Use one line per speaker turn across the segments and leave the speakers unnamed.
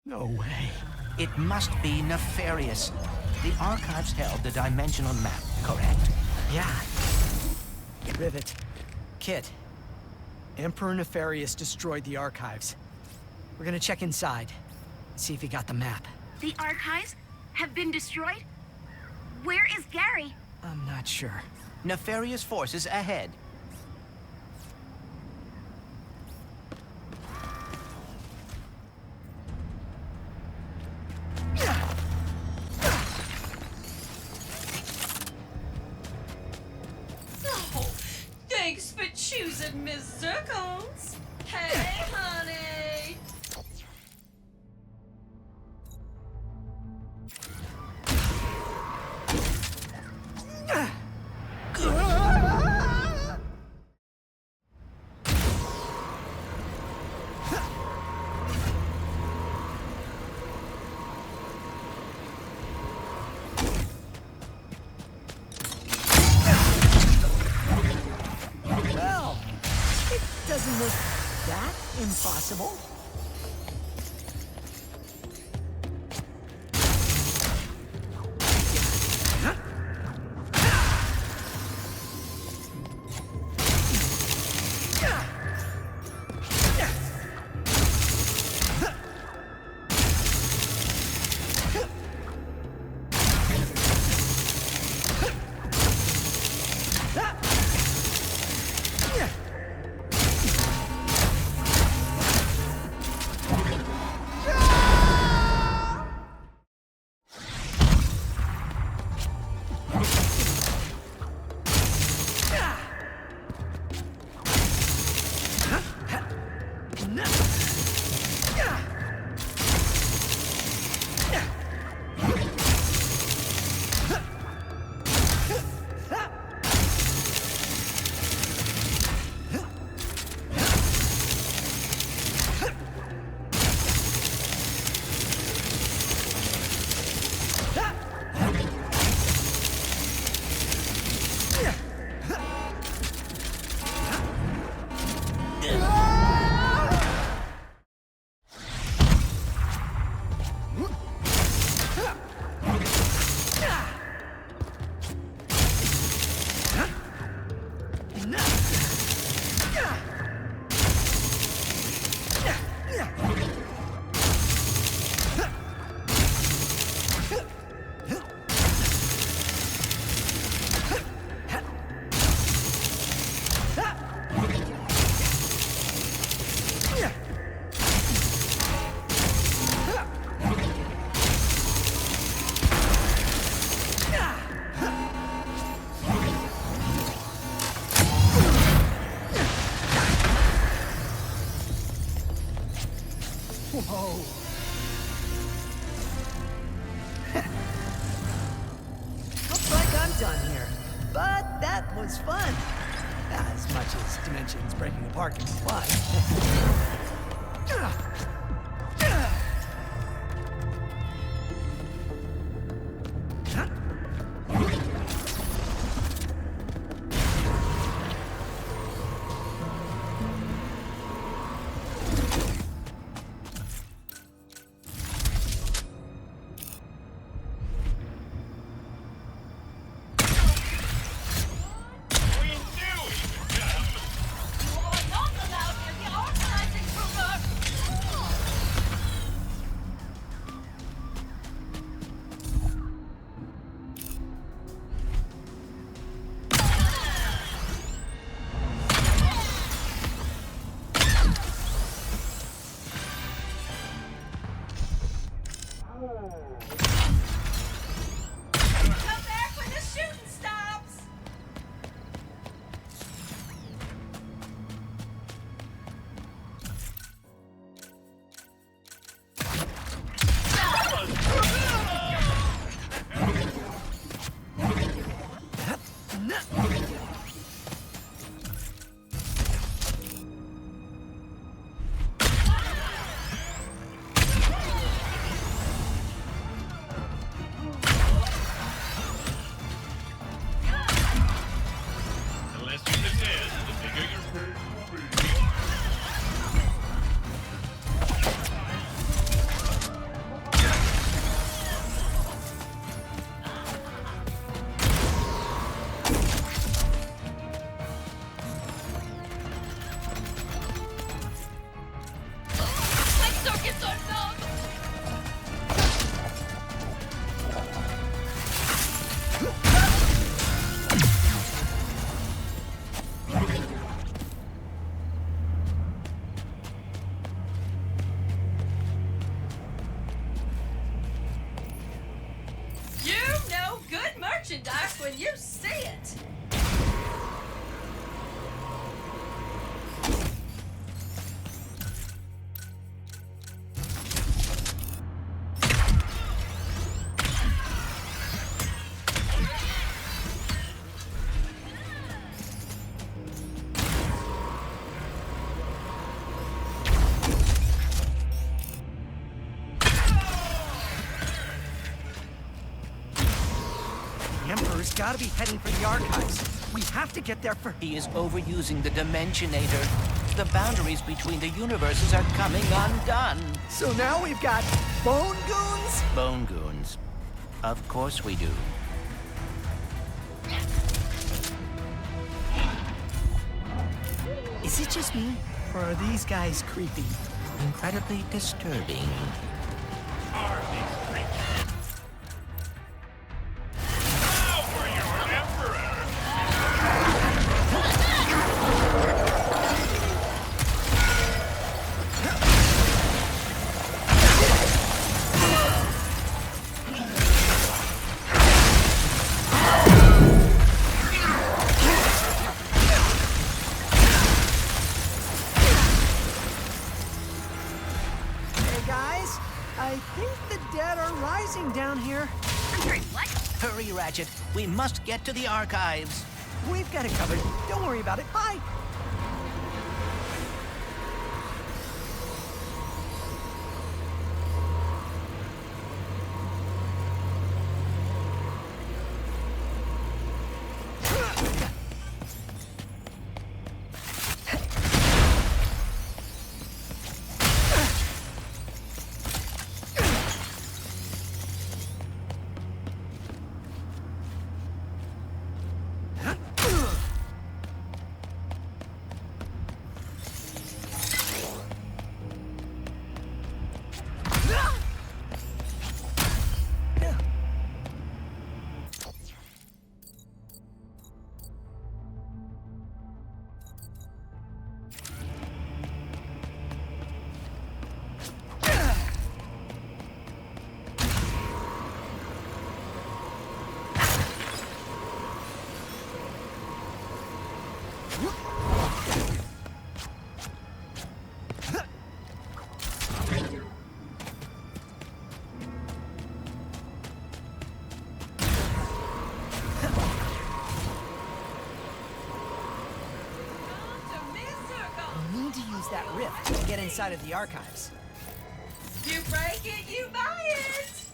No way.
It must be nefarious. The archives held the dimensional map, correct?
Yeah. Rivet. Kit. Emperor Nefarious destroyed the archives. We're gonna check inside. See if he got the map.
The archives have been destroyed? Where is Gary?
I'm not sure.
Nefarious forces ahead.
Oh, thanks for choosing Miss Circles. Hey, honey.
Well, it doesn't look that impossible. Whoa. Looks like I'm done here. But that was fun. As much as dimensions breaking apart can be fun.
merchandise when you see it.
The Emperor's gotta be heading for the archives. We have to get there for...
He is overusing the Dimensionator. The boundaries between the universes are coming undone.
So now we've got Bone Goons?
Bone Goons. Of course we do.
Is it just me? Or are these guys creepy?
Incredibly disturbing.
I think the dead are rising down here.
I'm sorry, what?
Hurry, Ratchet. We must get to the archives.
We've got it covered. Don't worry about it. Bye! We'll need to use that rift to get inside of the archives.
You break it, you buy it.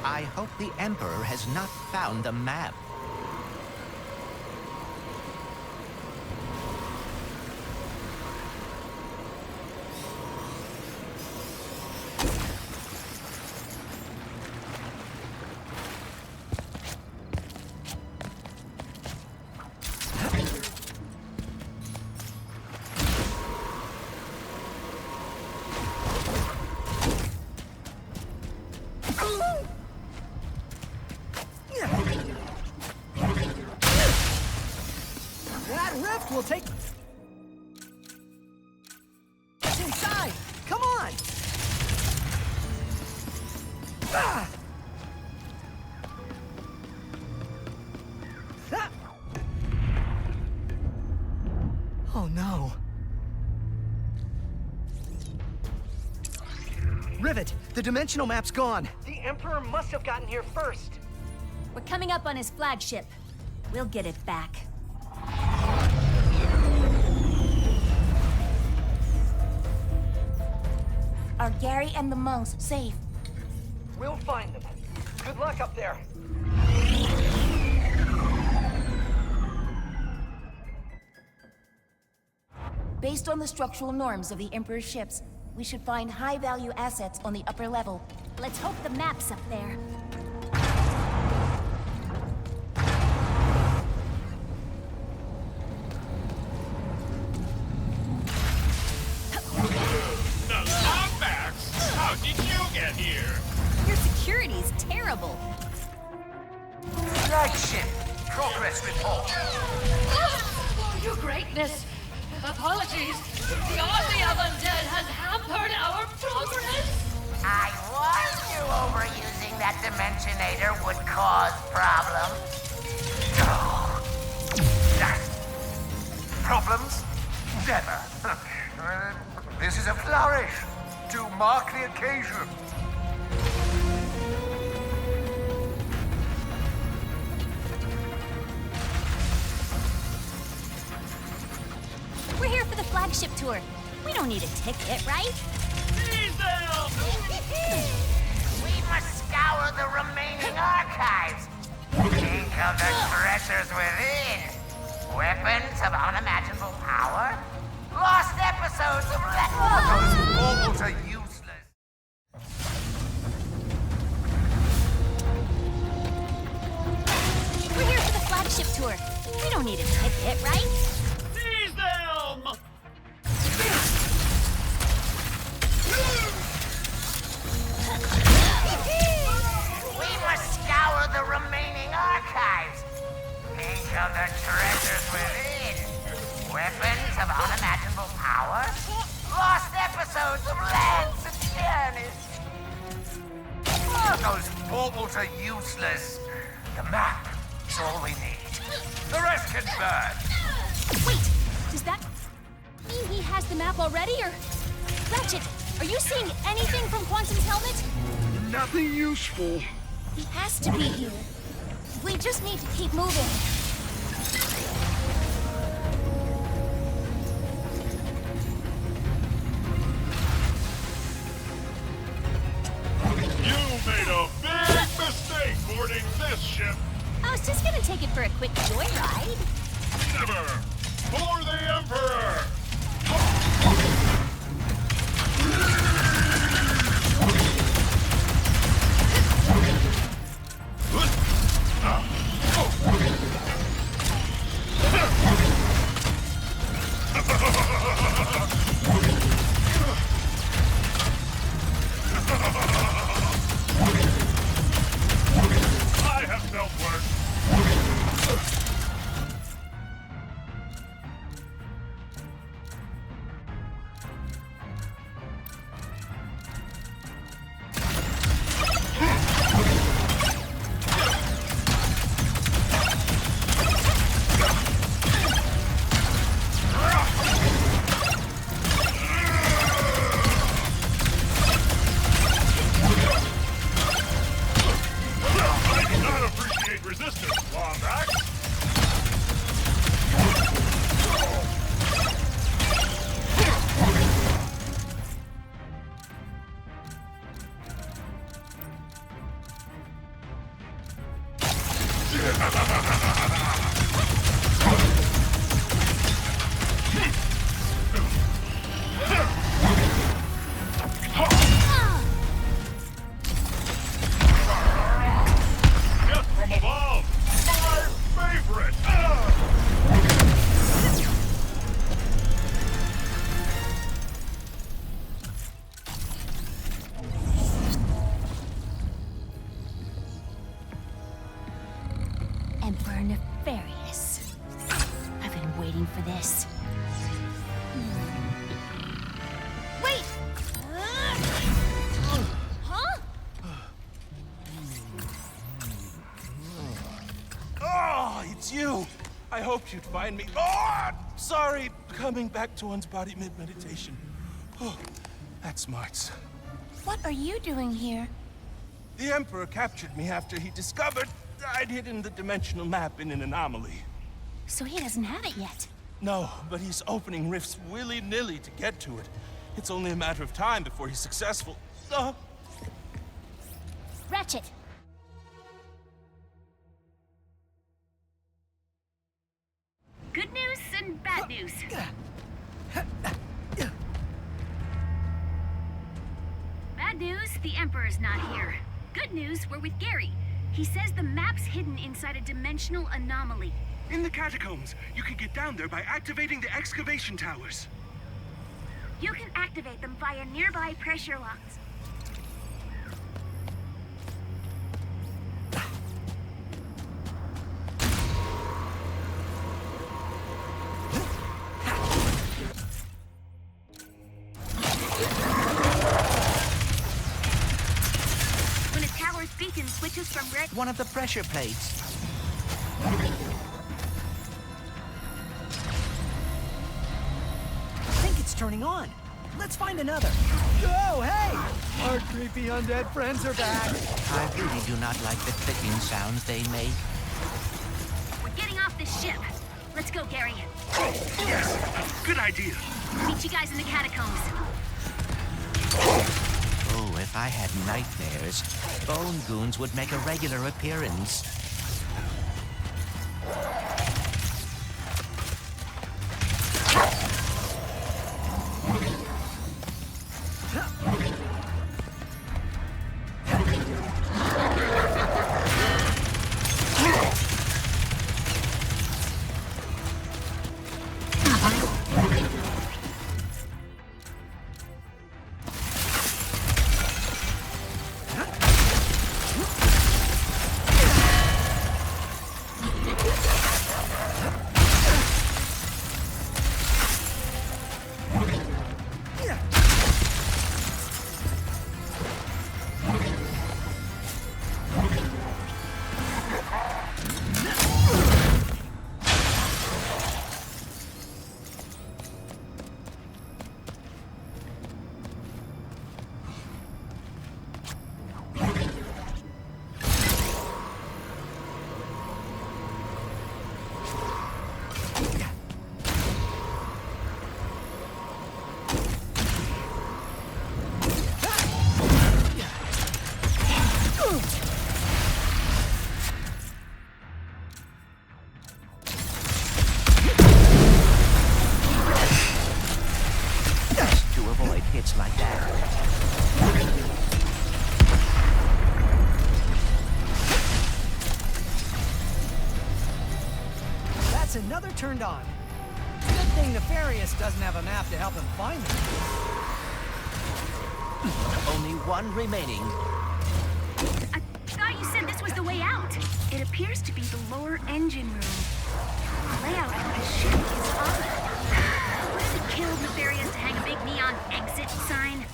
I hope the Emperor has not found the map.
That rift will take... It's inside! Come on! Ah! Ah! Oh no. Rivet, the dimensional map's gone. The Emperor must have gotten here first.
We're coming up on his flagship. We'll get it back. Are Gary and the monks safe?
We'll find them. Good luck up there.
Based on the structural norms of the Emperor's ships, we should find high-value assets on the upper level. Let's hope the map's up there.
The Lombax! How did you get here?
Your security's terrible.
Flagship, progress report.
Oh, your greatness. Apologies. The army of undead has hampered our progress.
I warned you overusing that Dimensionator would cause problems.
Problems? Never. This is a flourish to mark the occasion.
We're here for the flagship tour. We don't need a ticket, right?
We must scour the remaining archives. Think of the treasures within. Weapons of unimaginable power. Lost episodes of
Those portals are useless.
We're here for the flagship tour. We don't need a ticket, right?
Seize them!
We must scour the remaining archives. Think of the treasures within. Weapons of unimaginable power. Lost episodes of Lands and Journeys.
Those portals are useless. The map is all we need. The rest can burn.
Wait, does that mean he has the map already, or... Ratchet, are you seeing anything from Quantum's helmet?
Nothing useful.
He has to be here. We just need to keep moving.
You made a big mistake boarding this ship.
I was just gonna take it for a quick joyride.
Never! For the Emperor! I have felt worse. I do not appreciate resistance, Wombat. Just from above, my favorite.
Emperor Nefarious. I've been waiting for this. Wait! Huh?
Oh, it's you! I hoped you'd find me. Oh, sorry, coming back to one's body mid-meditation. Oh, that's smarts.
What are you doing here?
The Emperor captured me after he discovered I'd hidden the dimensional map in an anomaly.
So he doesn't have it yet.
No, but he's opening rifts willy-nilly to get to it. It's only a matter of time before he's successful.
Ratchet!
Good news and bad news. Bad news, the Emperor's not here. Good news, we're with Gary. He says the map's hidden inside a dimensional anomaly.
In the catacombs, you can get down there by activating the excavation towers.
You can activate them via nearby pressure locks. Garrett?
One of the pressure plates.
I think it's turning on. Let's find another. Oh, hey! Our creepy undead friends are back.
I really do not like the clicking sounds they make.
We're getting off this ship. Let's go, Gary.
Yes, good idea.
Meet you guys in the catacombs.
Oh, if I had nightmares, bone goons would make a regular appearance. Hits like that.
That's another turned on. Good thing Nefarious doesn't have a map to help him find them.
Only one remaining.
I thought you said this was the way out. It appears to be the lower engine room. The layout of the ship is odd. What if it killed Nefarious to hang a big neon exit sign?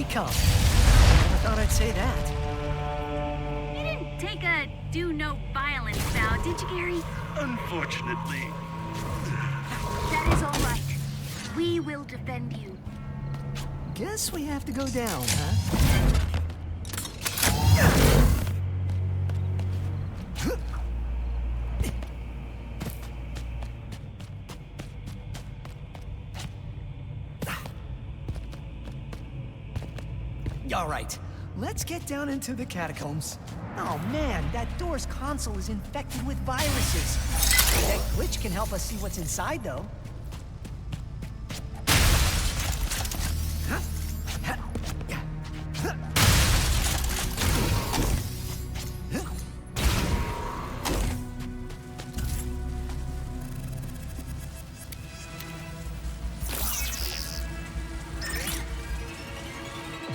wake up. Never thought I'd say that.
You didn't take a do no violence vow, did you, Gary?
Unfortunately.
That is all right. We will defend you.
Guess we have to go down, huh? All right, let's get down into the catacombs. Oh man, that door's console is infected with viruses. That glitch can help us see what's inside, though. Huh?